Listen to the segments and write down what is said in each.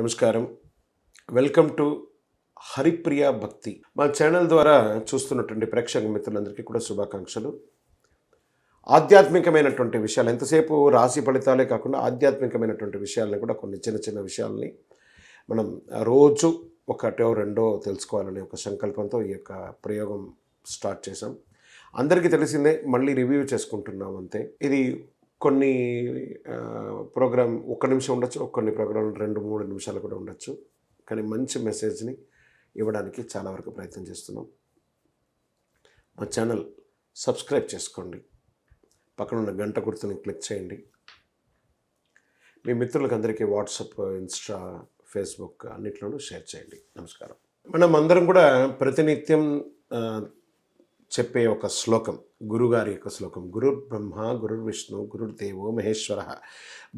నమస్కారం. Welcome to Haripriya భక్తి. మా ఛానల్ ద్వారా చూస్తున్నటువంటి ప్రేక్షక మిత్రులందరికీ కూడా శుభాకాంక్షలు. ఆధ్యాత్మికమైనటువంటి విషయాలు ఎంతసేపు రాశి ఫలితాలే కాకుండా ఆధ్యాత్మికమైనటువంటి విషయాలని కూడా కొన్ని చిన్న చిన్న విషయాలని మనం రోజు ఒకటో రెండో తెలుసుకోవాలనే ఒక సంకల్పంతో ఈ యొక్క ప్రయోగం స్టార్ట్ చేసాం. అందరికీ తెలిసిందే, మళ్ళీ రివ్యూ చేసుకుంటున్నాం అంతే. ఇది కొన్ని ప్రోగ్రామ్ ఒక్క నిమిషం ఉండొచ్చు, కొన్ని ప్రోగ్రాం 2-3 నిమిషాలు కూడా ఉండొచ్చు. కానీ మంచి మెసేజ్ని ఇవ్వడానికి చాలా వరకు ప్రయత్నం చేస్తున్నాం. మా ఛానల్ సబ్స్క్రైబ్ చేసుకోండి, పక్కన ఉన్న గంట గుర్తుని క్లిక్ చేయండి. మీ మిత్రులకు అందరికీ వాట్సాప్, ఇన్స్టా, ఫేస్బుక్ అన్నిట్లోనూ షేర్ చేయండి. నమస్కారం. మనం అందరం కూడా ప్రతినిత్యం చెప్పే ఒక శ్లోకం, గురుగారి యొక్క శ్లోకం. గురుర్ బ్రహ్మ గురుర్ విష్ణు గురుర్దేవో మహేశ్వర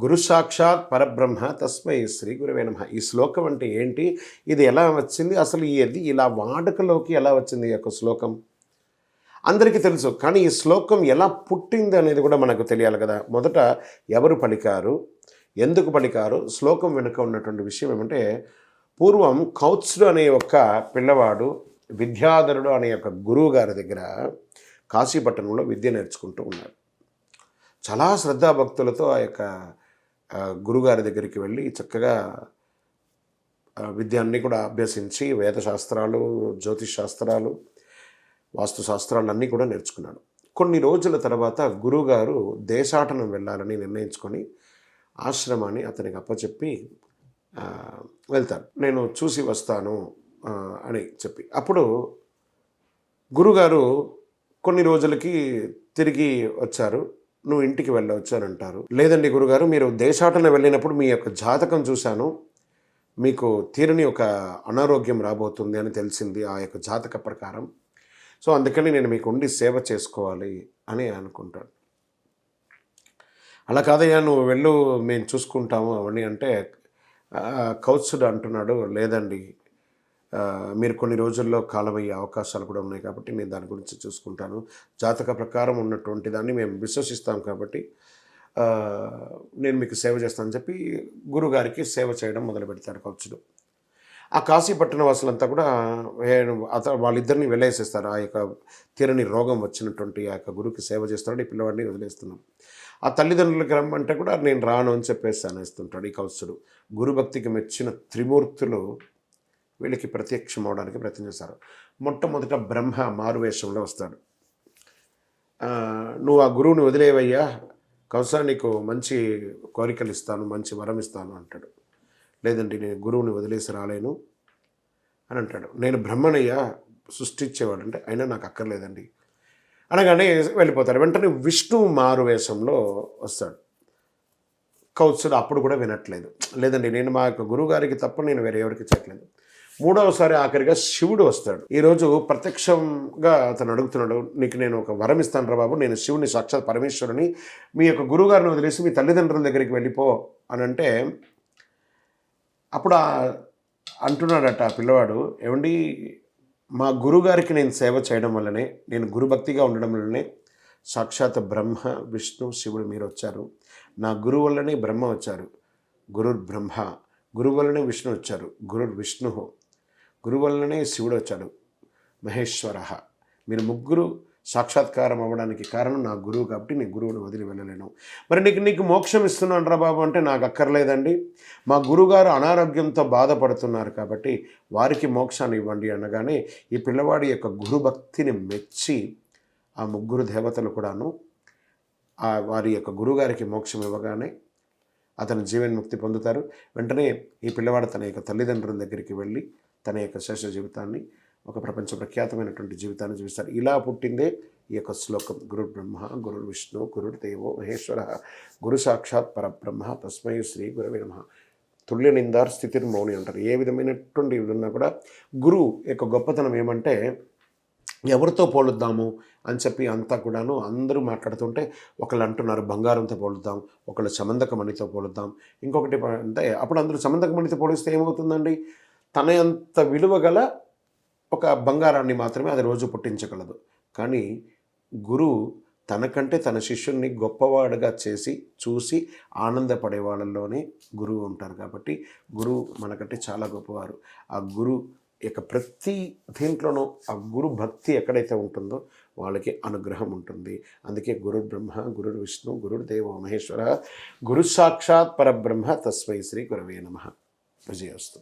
గురు సాక్షాత్ పరబ్రహ్మ తస్మై శ్రీ గురువే నమః. ఈ శ్లోకం అంటే ఏంటి, ఇది ఎలా వచ్చింది, అసలు ఇది ఇలా వాడుకలోకి ఎలా వచ్చింది ఈ యొక్క శ్లోకం అందరికీ తెలుసు. కానీ ఈ శ్లోకం ఎలా పుట్టింది అనేది కూడా మనకు తెలియాలి కదా. మొదట ఎవరు పలికారు, ఎందుకు పలికారు, శ్లోకం వెనుక ఉన్నటువంటి విషయం ఏమంటే, పూర్వం కౌత్సుడు అనే ఒక పిల్లవాడు విద్యాధరుడు అనే ఒక గురువు గారి దగ్గర కాశీపట్టణంలో విద్య నేర్చుకుంటూ ఉన్నాడు. చాలా శ్రద్ధాభక్తులతో ఆ యొక్క గురుగారి దగ్గరికి వెళ్ళి చక్కగా విద్యాన్ని కూడా అభ్యసించి వేదశాస్త్రాలు, జ్యోతిష్ శాస్త్రాలు, వాస్తుశాస్త్రాలు అన్నీ కూడా నేర్చుకున్నాడు. కొన్ని రోజుల తర్వాత గురువుగారు దేశాటనం వెళ్ళాలని నిర్ణయించుకొని ఆశ్రమాన్ని అతనికి అప్పచెప్పి వెళ్తాడు. నేను చూసి వస్తాను అని చెప్పి, అప్పుడు గురుగారు కొన్ని రోజులకి తిరిగి వచ్చారు. నువ్వు ఇంటికి వెళ్ళవచ్చు అని అంటారు. లేదండి గురుగారు, మీరు దేశాటన వెళ్ళినప్పుడు మీ యొక్క జాతకం చూశాను, మీకు తీరని ఒక అనారోగ్యం రాబోతుంది అని తెలిసింది ఆ యొక్క జాతక ప్రకారం. సో అందుకని నేను మీకు ఉండి సేవ చేసుకోవాలి అని అనుకుంటాను. అలా కాదయ్యా, నువ్వు వెళ్ళు, మేము చూసుకుంటాము అవన్నీ అంటే, కౌత్సుడు అంటున్నాడు, లేదండి, మీరు కొన్ని రోజుల్లో కాలమయ్యే అవకాశాలు కూడా ఉన్నాయి కాబట్టి నేను దాని గురించి చూసుకుంటాను. జాతక ప్రకారం ఉన్నటువంటి దాన్ని మేము విశ్వసిస్తాం కాబట్టి నేను మీకు సేవ చేస్తానని చెప్పి గురుగారికి సేవ చేయడం మొదలు పెడతాడు కౌత్సుడు. ఆ కాశీపట్టణ వాసులంతా కూడా వాళ్ళిద్దరిని వెళ్ళేసేస్తారు. ఆ యొక్క తీరని రోగం వచ్చినటువంటి ఆ యొక్క గురువుకి సేవ చేస్తాడు. ఈ పిల్లవాడిని వదిలేస్తున్నాం. ఆ తల్లిదండ్రులకు రమ్మంటే కూడా నేను రాను అని చెప్పేసి అనేస్తుంటాడు ఈ కౌత్సుడు. గురుభక్తికి మెచ్చిన త్రిమూర్తులు వీళ్ళకి ప్రత్యక్షం అవడానికి ప్రయత్నం చేస్తారు. మొట్టమొదట బ్రహ్మ మారువేషంలో వస్తాడు. నువ్వు ఆ గురువుని వదిలేవయ్యా, కౌసా నీకు మంచి కోరికలు ఇస్తాను, మంచి వరం ఇస్తాను అంటాడు. లేదండి, నేను గురువుని వదిలేసి రాలేను అని అంటాడు. నేను బ్రహ్మనయ్యా, సృష్టించేవాడు అంటే, అయినా నాకు అక్కర్లేదండి అనగానే వెళ్ళిపోతాడు. వెంటనే విష్ణు మారువేషంలో వస్తాడు. కౌత్సుడు అప్పుడు కూడా వినట్లేదు. లేదండి, నేను మా యొక్క గురువుగారికి తప్ప నేను వేరే ఎవరికి చేయట్లేదు. మూడవసారి ఆఖరిగా శివుడు వస్తాడు. ఈరోజు ప్రత్యక్షంగా అతను అడుగుతున్నాడు, నీకు నేను ఒక వరం ఇస్తాను రా బాబు, నేను శివుని సాక్షాత్ పరమేశ్వరుని, మీ యొక్క గురువుగారిని వదిలేసి మీ తల్లిదండ్రుల దగ్గరికి వెళ్ళిపో అని అంటే, అప్పుడు అంటున్నాడట ఆ పిల్లవాడు, ఏమండి, మా గురువుగారికి నేను సేవ చేయడం వల్లనే, నేను గురుభక్తిగా ఉండడం వల్లనే సాక్షాత్ బ్రహ్మ విష్ణు శివుడు మీరు వచ్చారు. నా గురువు వల్లనే బ్రహ్మ వచ్చారు, గురుర్ బ్రహ్మ, గురువు వల్లనే విష్ణు వచ్చారు, గురుర్ విష్ణు, గురువు వల్లనే శివుడు వచ్చాడు, మహేశ్వర. మీరు ముగ్గురు సాక్షాత్కారం అవ్వడానికి కారణం నా గురువు కాబట్టి నీ గురువుని వదిలి వెళ్ళలేను. మరి నీకు మోక్షం ఇస్తున్నాను రా బాబు అంటే, నాకు అక్కర్లేదండి, మా గురువుగారు అనారోగ్యంతో బాధపడుతున్నారు కాబట్టి వారికి మోక్షాన్ని ఇవ్వండి అనగానే, ఈ పిల్లవాడి యొక్క గురుభక్తిని మెచ్చి ఆ ముగ్గురు దేవతలు కూడాను వారి యొక్క గురువుగారికి మోక్షం ఇవ్వగానే అతను జీవన్ముక్తి పొందుతారు. వెంటనే ఈ పిల్లవాడు తన యొక్క తల్లిదండ్రుల దగ్గరికి వెళ్ళి తన యొక్క శేష జీవితాన్ని, ఒక ప్రపంచ ప్రఖ్యాతమైనటువంటి జీవితాన్ని జీవిస్తారు. ఇలా పుట్టిందే ఈ యొక్క శ్లోకం. గురు బ్రహ్మ గురుర్ విష్ణు గురుర్దేవో మహేశ్వర గురు సాక్షాత్ పరబ్రహ్మ తస్మై శ్రీ గురవే నమః. తుల్య నిందార్ స్థితిర్ మౌని అంటారు. ఏ విధమైనటువంటి ఉన్నా కూడా గురువు యొక్క గొప్పతనం ఏమంటే, ఎవరితో పోలుద్దాము అని చెప్పి అంతా కూడాను అందరూ మాట్లాడుతుంటే, ఒకళ్ళు అంటున్నారు బంగారంతో పోలుద్దాం, ఒకళ్ళు సమందకమణితో పోలుద్దాం, ఇంకొకటి అంటే, అప్పుడు అందరూ సమందకమణితో పోలిస్తే ఏమవుతుందండి, తన అంత విలువ గల ఒక బంగారాన్ని మాత్రమే అది రోజు పుట్టించగలదు. కానీ గురువు తనకంటే తన శిష్యుణ్ణి గొప్పవాడుగా చేసి చూసి ఆనందపడే వాళ్ళలోనే గురువు ఉంటారు. కాబట్టి గురువు మనకంటే చాలా గొప్పవారు. ఆ గురు యొక్క ప్రతి దీంట్లోనూ ఆ గురు భక్తి ఎక్కడైతే ఉంటుందో వాళ్ళకి అనుగ్రహం ఉంటుంది. అందుకే గురుర్ బ్రహ్మ గురుర్ విష్ణు గురుర్ దేవో మహేశ్వర గురు సాక్షాత్ పరబ్రహ్మ తస్మై శ్రీ గురవే నమః. విజయోస్తు.